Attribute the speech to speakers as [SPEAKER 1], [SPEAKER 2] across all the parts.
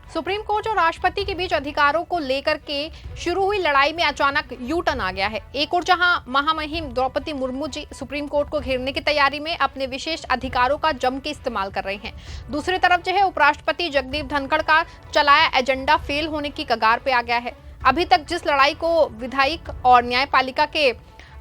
[SPEAKER 1] Supreme court और राष्ट्रपति के बीच अधिकारों को लेकर के शुरू हुई लड़ाई में अचानक यू टर्न आ गया है। एक और जहां महामहिम द्रौपदी मुर्मू जी सुप्रीम कोर्ट को घेरने की तैयारी में अपने विशेष अधिकारों का जम के इस्तेमाल कर रही हैं, दूसरी तरफ जो है उपराष्ट्रपति जगदीप धनखड़ का चलाया एजेंडा फेल होने की कगार पे आ गया है। अभी तक जिस लड़ाई को विधायिक और न्यायपालिका के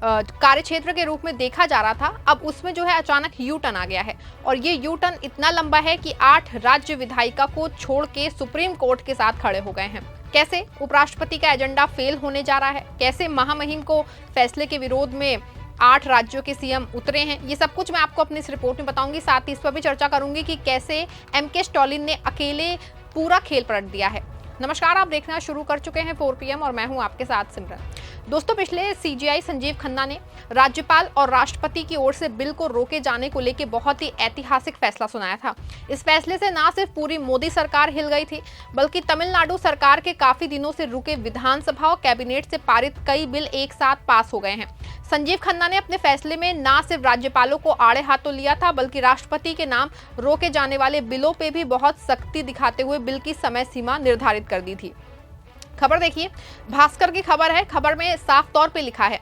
[SPEAKER 1] कार्य क्षेत्र के रूप में देखा जा रहा था, अब उसमें जो है अचानक यू टर्न आ गया है और ये यू टर्न इतना लंबा है कि 8 राज्य विधायिका को छोड़ के सुप्रीम कोर्ट के साथ खड़े हो गए हैं। कैसे उपराष्ट्रपति का एजेंडा फेल होने जा रहा है, कैसे महामहिम को फैसले के विरोध में 8 राज्यों के सीएम उतरे हैं, ये सब कुछ मैं आपको अपनी इस रिपोर्ट में बताऊंगी। साथ ही इस पर भी चर्चा करूंगी कि कैसे एम.के. स्टालिन ने अकेले पूरा खेल पलट दिया है। नमस्कार, आप देखना शुरू कर चुके हैं 4 PM और मैं हूं आपके साथ सिमरन। दोस्तों, पिछले सीजीआई संजीव खन्ना ने राज्यपाल और राष्ट्रपति की ओर से बिल को रोके जाने को लेकर बहुत ही ऐतिहासिक फैसला सुनाया था। इस फैसले से न सिर्फ पूरी मोदी सरकार हिल गई थी, बल्कि तमिलनाडु सरकार के काफी दिनों से रुके विधानसभा और कैबिनेट से पारित कई बिल एक साथ पास हो गए हैं। संजीव खन्ना ने अपने फैसले में न सिर्फ राज्यपालों को आड़े हाथों लिया था, बल्कि राष्ट्रपति के नाम रोके जाने वाले बिलों पे भी बहुत सख्ती दिखाते हुए बिल की समय सीमा निर्धारित कर दी थी। खबर देखिए, भास्कर की खबर है। खबर में साफ तौर पे लिखा है,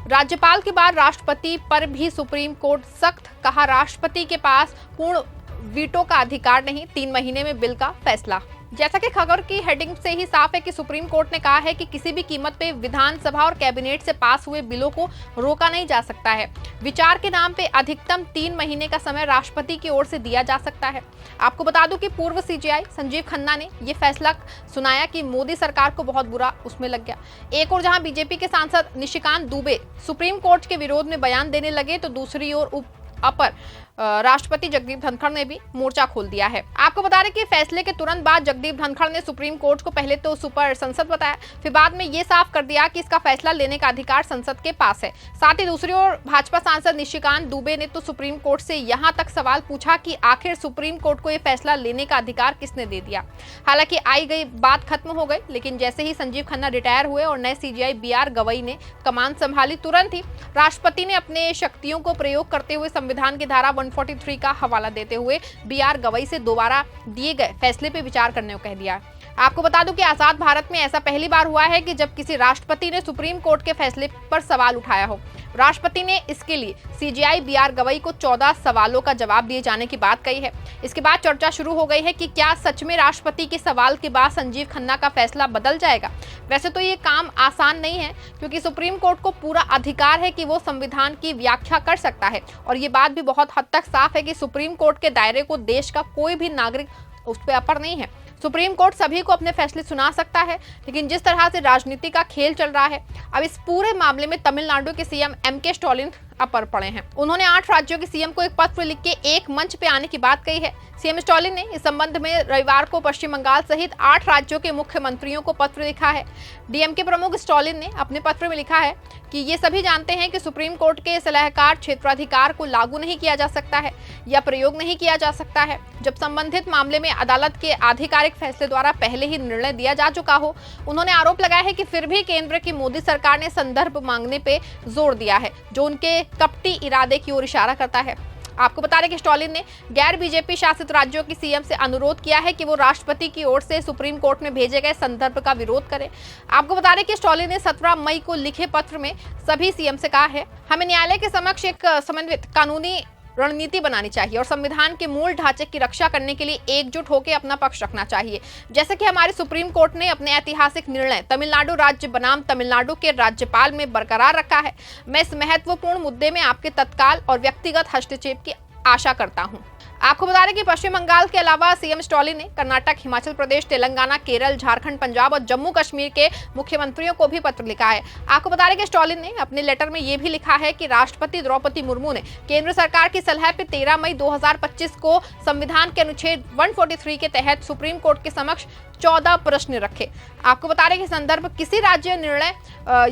[SPEAKER 1] राज्यपाल के बाद राष्ट्रपति पर भी सुप्रीम कोर्ट सख्त, कहा राष्ट्रपति के पास पूर्ण वीटो का अधिकार नहीं, 3 महीने में बिल का फैसला। जैसा कि खबर की हेडिंग से ही साफ है कि सुप्रीम कोर्ट ने कहा है कि किसी भी कीमत पे विधानसभा और कैबिनेट से पास हुए बिलों को रोका नहीं जा सकता है। विचार के नाम पे अधिकतम 3 महीने का समय राष्ट्रपति की ओर से दिया जा सकता है। आपको बता दूं कि पूर्व सीजीआई संजीव खन्ना ने यह फैसला सुनाया कि मोदी सरकार को बहुत बुरा उसमें लग गया। एक और जहां बीजेपी के सांसद निशिकांत दुबे सुप्रीम कोर्ट के विरोध में बयान देने लगे, तो दूसरी ओर अपर राष्ट्रपति जगदीप धनखड़ ने भी मोर्चा खोल दिया है। आपको बता दें कि फैसले के तुरंत बाद जगदीप धनखड़ ने सुप्रीम कोर्ट को पहले तो सुपर संसद बताया, फिर बाद में ये साफ कर दिया कि इसका फैसला लेने का अधिकार संसद के पास है। साथ ही दूसरी ओर भाजपा सांसद निशिकांत दुबे ने तो सुप्रीम कोर्ट से यहां तक सवाल पूछा कि आखिर सुप्रीम कोर्ट को यह फैसला लेने का अधिकार किसने दे दिया। हालांकि आई गई बात खत्म हो गई, लेकिन जैसे ही संजीव खन्ना रिटायर हुए और नए सीजीआई BR गवई ने कमान संभाली, तुरंत ही राष्ट्रपति ने अपने शक्तियों को प्रयोग करते हुए संविधान की धारा 143 का हवाला देते हुए BR गवई से दोबारा दिए गए फैसले पे विचार करने को कह दिया। आपको बता दूं कि आजाद भारत में ऐसा पहली बार हुआ है कि जब किसी राष्ट्रपति ने सुप्रीम कोर्ट के फैसले पर सवाल उठाया हो। राष्ट्रपति ने इसके लिए सीजीआई BR गवई को 14 सवालों का जवाब दिए जाने की बात कही है। इसके बाद चर्चा शुरू हो गई है कि क्या सच में राष्ट्रपति के सवाल के बाद संजीव खन्ना का फैसला बदल जाएगा। वैसे तो ये काम आसान नहीं है, क्योंकि सुप्रीम कोर्ट को पूरा अधिकार है कि वो संविधान की व्याख्या कर सकता है और ये बात भी बहुत हद तक साफ है कि सुप्रीम कोर्ट के दायरे को देश का कोई भी नागरिक उस पर अपर नहीं है। सुप्रीम कोर्ट सभी को अपने फैसले सुना सकता है, लेकिन जिस तरह से राजनीति का खेल चल रहा है, अब इस पूरे मामले में तमिलनाडु के सीएम एम.के. स्टालिन अपर पड़े हैं। उन्होंने 8 राज्यों के सीएम को एक पत्र लिख के एक मंच पे आने की बात कही है। सीएम स्टालिन ने इस संबंध में रविवार को पश्चिम बंगाल सहित 8 राज्यों के मुख्यमंत्रियों को पत्र लिखा है। डीएमके प्रमुख स्टालिन ने अपने पत्र में लिखा है कि ये सभी जानते हैं कि सुप्रीम कोर्ट के सलाहकार क्षेत्राधिकार को लागू नहीं किया जा सकता है या प्रयोग नहीं किया जा सकता है जब संबंधित मामले में अदालत के आधिकारिक फैसले द्वारा पहले ही निर्णय दिया जा चुका हो। उन्होंने आरोप लगाया है कि फिर भी केंद्र की मोदी सरकार ने संदर्भ मांगने पे जोर दिया है, जो उनके कपटी इरादे की ओर इशारा करता है। आपको बता दें कि स्टालिन ने गैर बीजेपी शासित राज्यों की सीएम से अनुरोध किया है कि वो राष्ट्रपति की ओर से सुप्रीम कोर्ट में भेजे गए संदर्भ का विरोध करें। आपको बता दें कि स्टालिन ने 17 मई को लिखे पत्र में सभी सीएम से कहा है, हमें न्यायालय के समक्ष एक समन्वित कानूनी रणनीति बनानी चाहिए और संविधान के मूल ढांचे की रक्षा करने के लिए एकजुट होकर अपना पक्ष रखना चाहिए। जैसे कि हमारे सुप्रीम कोर्ट ने अपने ऐतिहासिक निर्णय तमिलनाडु राज्य बनाम तमिलनाडु के राज्यपाल में बरकरार रखा है। मैं इस महत्वपूर्ण मुद्दे में आपके तत्काल और व्यक्तिगत हस्तक्षेप की आशा करता हूं। आपको बता दें कि पश्चिम बंगाल के अलावा सीएम स्टालिन ने कर्नाटक, हिमाचल प्रदेश, तेलंगाना, केरल, झारखंड, पंजाब और जम्मू कश्मीर के मुख्यमंत्रियों को भी पत्र लिखा है। आपको बता दें कि स्टालिन ने अपने लेटर में यह भी लिखा है कि राष्ट्रपति द्रौपदी मुर्मू ने केंद्र सरकार की सलाह पे 13 मई 2025 को संविधान के अनुच्छेद 143 के तहत सुप्रीम कोर्ट के समक्ष 14 प्रश्न रखे। आपको बता दें कि संदर्भ किसी राज्य निर्णय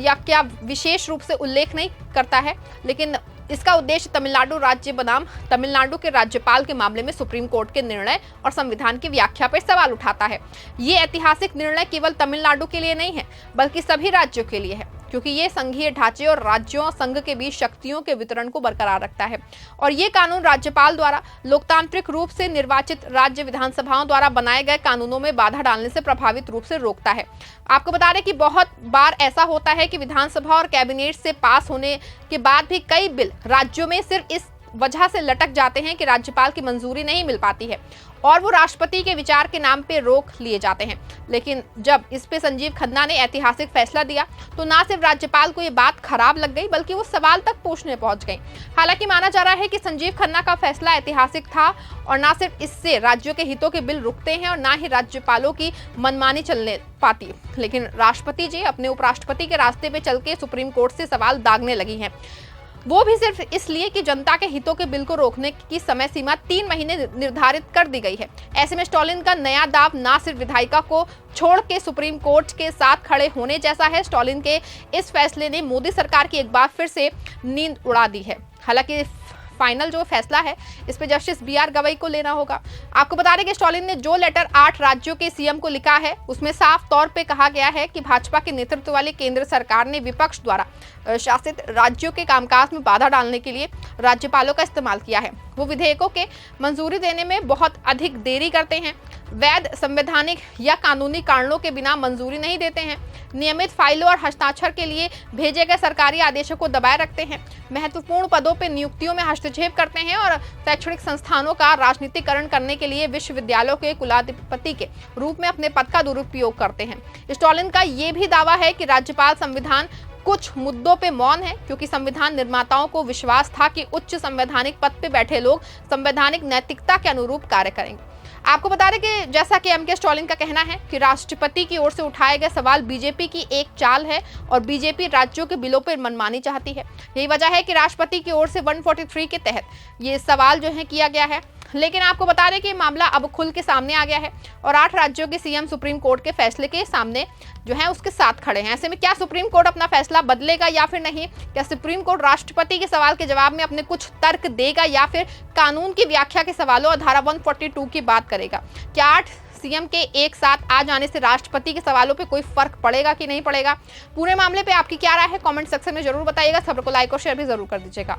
[SPEAKER 1] या क्या विशेष रूप से उल्लेख नहीं करता है, लेकिन इसका उद्देश्य तमिलनाडु राज्य बनाम तमिलनाडु के राज्यपाल के मामले में सुप्रीम कोर्ट के निर्णय और संविधान की व्याख्या पर सवाल उठाता है। ये ऐतिहासिक निर्णय केवल तमिलनाडु के लिए नहीं है, बल्कि सभी राज्यों के लिए है, क्योंकि ये संघीय ढांचे और राज्यों संघ के बीच शक्तियों के वितरण को बरकरार रखता है और ये कानून राज्यपाल द्वारा लोकतांत्रिक रूप से निर्वाचित राज्य विधानसभाओं द्वारा बनाए गए कानूनों में बाधा डालने से प्रभावित रूप से रोकता है। आपको बता दें कि बहुत बार ऐसा होता है कि विधानसभा और कैबिनेट से पास होने के बाद भी कई बिल राज्यों में सिर्फ इस वजह से लटक जाते हैं कि राज्यपाल की मंजूरी नहीं मिल पाती है और वो राष्ट्रपति के विचार के नाम पे रोक लिए जाते हैं। लेकिन जब इस पे संजीव खन्ना ने ऐतिहासिक फैसला दिया तो ना सिर्फ राज्यपाल को ये बात खराब लग गई बल्कि वो सवाल तक पूछने पहुंच गई। हालांकि माना जा रहा है कि संजीव खन्ना का फैसला ऐतिहासिक था और ना सिर्फ इससे राज्यों के हितों के बिल रुकते हैं और ना ही राज्यपालों की मनमानी चलने पाती, लेकिन राष्ट्रपति जी अपने उपराष्ट्रपति के रास्ते पे चल के सुप्रीम कोर्ट से सवाल दागने लगी हैं, वो भी सिर्फ इसलिए कि जनता के हितों के बिल को रोकने की समय सीमा 3 महीने निर्धारित कर दी गई है। ऐसे में स्टालिन का नया दाव ना सिर्फ विधायिका को छोड़ के सुप्रीम कोर्ट के साथ खड़े होने जैसा है, स्टालिन के इस फैसले ने मोदी सरकार की एक बार फिर से नींद उड़ा दी है। हालांकि फाइनल जो फैसला है इस पे जस्टिस BR गवई को लेना होगा। आपको बता दें कि स्टालिन ने जो लेटर 8 राज्यों के CM को लिखा है उसमें साफ तौर पे कहा गया है कि भाजपा के नेतृत्व वाली केंद्र सरकार ने विपक्ष द्वारा शासित राज्यों के कामकाज में बाधा डालने के लिए राज्यपालों का इस्तेमाल किया है। वो विधेयकों के मंजूरी देने में बहुत अधिक देरी करते हैं, वैध संवैधानिक या कानूनी कारणों के बिना मंजूरी नहीं देते हैं, नियमित फाइलों और हस्ताक्षर के लिए भेजे गए सरकारी आदेशों को दबाए रखते हैं, महत्वपूर्ण पदों पर नियुक्तियों में हस्तक्षेप करते हैं और शैक्षणिक संस्थानों का राजनीतिकरण करने के लिए विश्वविद्यालयों के कुलाधिपति के रूप में अपने पद का दुरुपयोग करते हैं। स्टालिन का ये भी दावा है कि राज्यपाल संविधान कुछ मुद्दों पे मौन है क्योंकि संविधान निर्माताओं को विश्वास था कि उच्च संवैधानिक पद पे बैठे लोग संवैधानिक नैतिकता के अनुरूप कार्य करेंगे। आपको बता दें कि जैसा कि MK स्टालिन का कहना है कि राष्ट्रपति की ओर से उठाए गए सवाल बीजेपी की एक चाल है और बीजेपी राज्यों के बिलों पर मनमानी चाहती है। यही वजह है कि राष्ट्रपति की ओर से 143 के तहत ये सवाल जो है किया गया है। लेकिन आपको बता दें कि मामला अब खुल के सामने आ गया है और 8 राज्यों के CM सुप्रीम कोर्ट के फैसले के सामने जो है उसके साथ खड़े हैं। ऐसे में क्या सुप्रीम कोर्ट अपना फैसला बदलेगा या फिर नहीं? क्या सुप्रीम कोर्ट राष्ट्रपति के सवाल के जवाब में अपने कुछ तर्क देगा या फिर कानून की व्याख्या के सवालों और धारा 142 की बात करेगा? क्या 8 CM के एक साथ आ जाने से राष्ट्रपति के सवालों पे कोई फर्क पड़ेगा कि नहीं पड़ेगा? पूरे मामले पे आपकी क्या राय है? कमेंट सेक्शन में जरूर बताइएगा। खबर को लाइक और शेयर भी जरूर कर दीजिएगा।